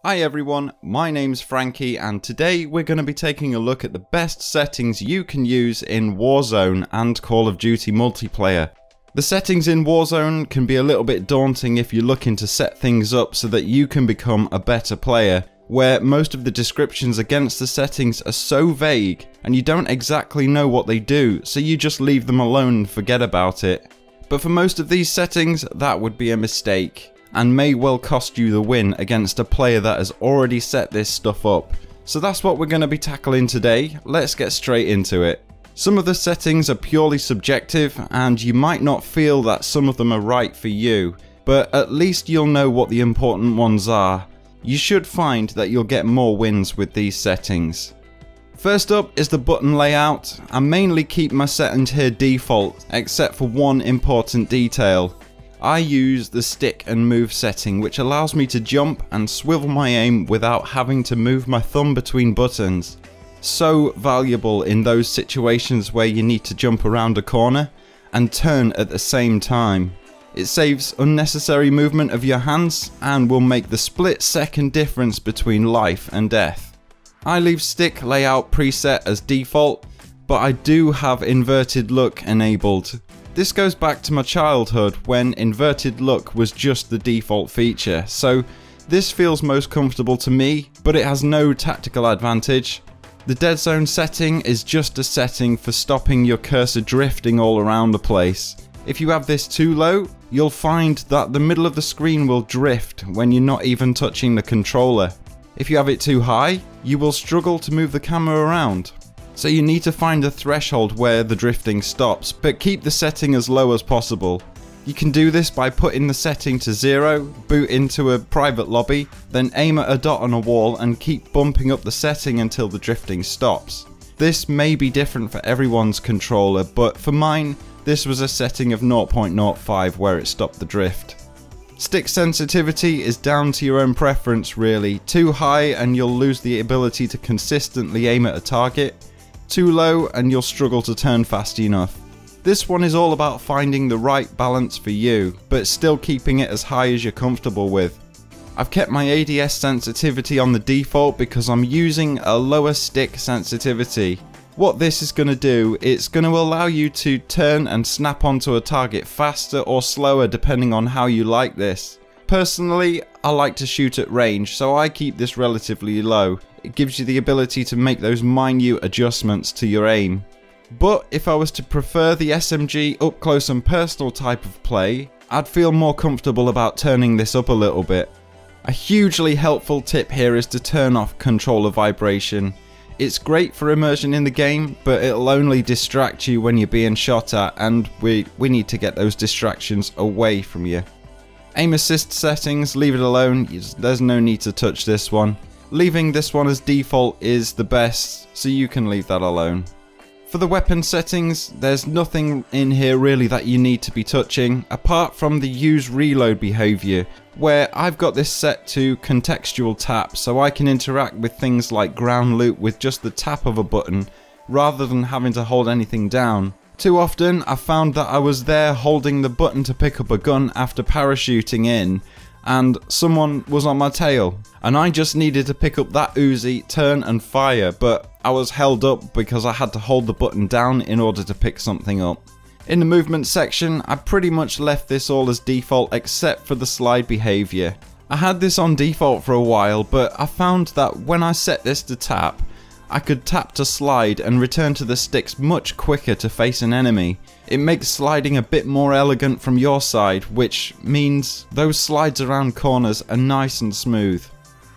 Hi everyone, my name's Frankie and today we're going to be taking a look at the best settings you can use in Warzone and Call of Duty multiplayer. The settings in Warzone can be a little bit daunting if you're looking to set things up so that you can become a better player, where most of the descriptions against the settings are so vague and you don't exactly know what they do, so you just leave them alone and forget about it. But for most of these settings, that would be a mistake, and may well cost you the win against a player that has already set this stuff up. So that's what we're going to be tackling today. Let's get straight into it. Some of the settings are purely subjective and you might not feel that some of them are right for you, but at least you'll know what the important ones are. You should find that you'll get more wins with these settings. First up is the button layout. I mainly keep my settings here default, except for one important detail. I use the stick and move setting, which allows me to jump and swivel my aim without having to move my thumb between buttons. So valuable in those situations where you need to jump around a corner and turn at the same time. It saves unnecessary movement of your hands and will make the split-second difference between life and death. I leave stick layout preset as default, but I do have inverted look enabled. This goes back to my childhood when inverted look was just the default feature, so this feels most comfortable to me, but it has no tactical advantage. The dead zone setting is just a setting for stopping your cursor drifting all around the place. If you have this too low, you'll find that the middle of the screen will drift when you're not even touching the controller. If you have it too high, you will struggle to move the camera around. So you need to find a threshold where the drifting stops, but keep the setting as low as possible. You can do this by putting the setting to 0, boot into a private lobby, then aim at a dot on a wall and keep bumping up the setting until the drifting stops. This may be different for everyone's controller, but for mine, this was a setting of 0.05 where it stopped the drift. Stick sensitivity is down to your own preference really. Too high and you'll lose the ability to consistently aim at a target. Too low and you'll struggle to turn fast enough. This one is all about finding the right balance for you, but still keeping it as high as you're comfortable with. I've kept my ADS sensitivity on the default because I'm using a lower stick sensitivity. What this is going to do, it's going to allow you to turn and snap onto a target faster or slower depending on how you like this. Personally, I like to shoot at range, so I keep this relatively low. It gives you the ability to make those minute adjustments to your aim. But if I was to prefer the SMG up close and personal type of play, I'd feel more comfortable about turning this up a little bit. A hugely helpful tip here is to turn off controller vibration. It's great for immersion in the game, but it'll only distract you when you're being shot at, and we need to get those distractions away from you. Aim assist settings, leave it alone, there's no need to touch this one. Leaving this one as default is the best, so you can leave that alone. For the weapon settings, there's nothing in here really that you need to be touching, apart from the use reload behaviour, where I've got this set to contextual tap, so I can interact with things like ground loot with just the tap of a button, rather than having to hold anything down. Too often, I found that I was there holding the button to pick up a gun after parachuting in, and someone was on my tail, and I just needed to pick up that Uzi, turn and fire, but I was held up because I had to hold the button down in order to pick something up. In the movement section, I pretty much left this all as default except for the slide behaviour. I had this on default for a while, but I found that when I set this to tap, I could tap to slide and return to the sticks much quicker to face an enemy. It makes sliding a bit more elegant from your side, which means those slides around corners are nice and smooth.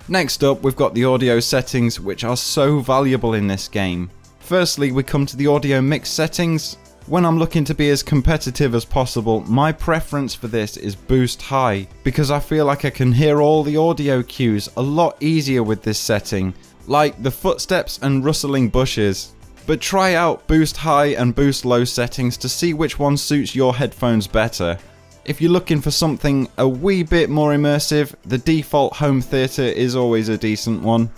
Next up, we've got the audio settings, which are so valuable in this game. Firstly, we come to the audio mix settings. When I'm looking to be as competitive as possible, my preference for this is boost high, because I feel like I can hear all the audio cues a lot easier with this setting, like the footsteps and rustling bushes. But try out boost high and boost low settings to see which one suits your headphones better. If you're looking for something a wee bit more immersive, the default home theater is always a decent one.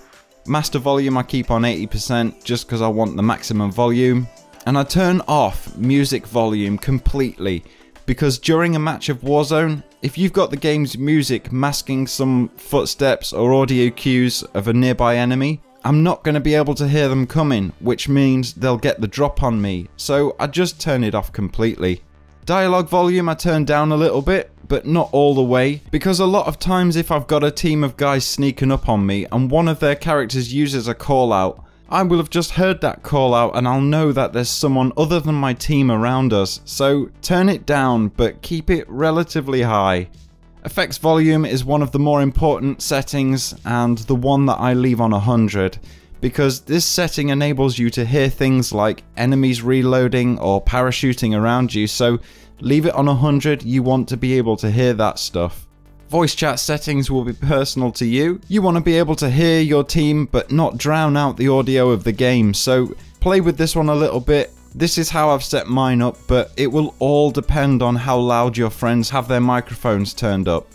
Master volume I keep on 80% just because I want the maximum volume. And I turn off music volume completely because during a match of Warzone, If you've got the game's music masking some footsteps or audio cues of a nearby enemy, I'm not going to be able to hear them coming, which means they'll get the drop on me, so I just turn it off completely. Dialogue volume I turn down a little bit, but not all the way, because a lot of times if I've got a team of guys sneaking up on me and one of their characters uses a call out, I will have just heard that call out and I'll know that there's someone other than my team around us, so turn it down but keep it relatively high. Effects volume is one of the more important settings and the one that I leave on 100, because this setting enables you to hear things like enemies reloading or parachuting around you, so leave it on 100, you want to be able to hear that stuff. Voice chat settings will be personal to you. You want to be able to hear your team but not drown out the audio of the game, so play with this one a little bit. This is how I've set mine up, but it will all depend on how loud your friends have their microphones turned up.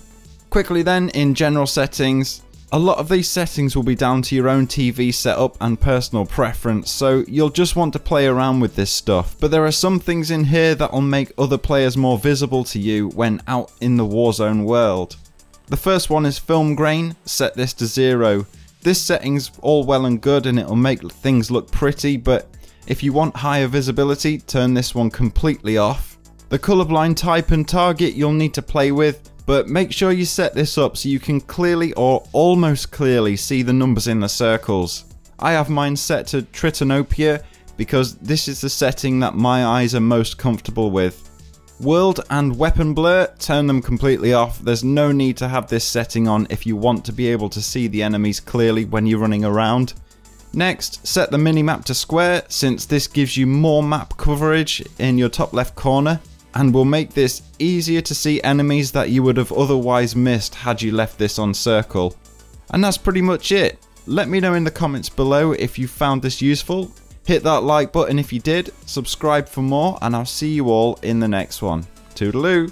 Quickly then, in general settings, a lot of these settings will be down to your own TV setup and personal preference, so you'll just want to play around with this stuff, but there are some things in here that will make other players more visible to you when out in the Warzone world. The first one is film grain. Set this to 0. This setting's all well and good and it'll make things look pretty, but if you want higher visibility, turn this one completely off. The colorblind type and target you'll need to play with, but make sure you set this up so you can clearly or almost clearly see the numbers in the circles. I have mine set to Tritanopia because this is the setting that my eyes are most comfortable with. World and weapon blur, turn them completely off. There's no need to have this setting on if you want to be able to see the enemies clearly when you're running around. Next, set the minimap to square, since this gives you more map coverage in your top left corner and will make this easier to see enemies that you would have otherwise missed had you left this on circle. And that's pretty much it. Let me know in the comments below if you found this useful. Hit that like button if you did, subscribe for more, and I'll see you all in the next one. Toodaloo!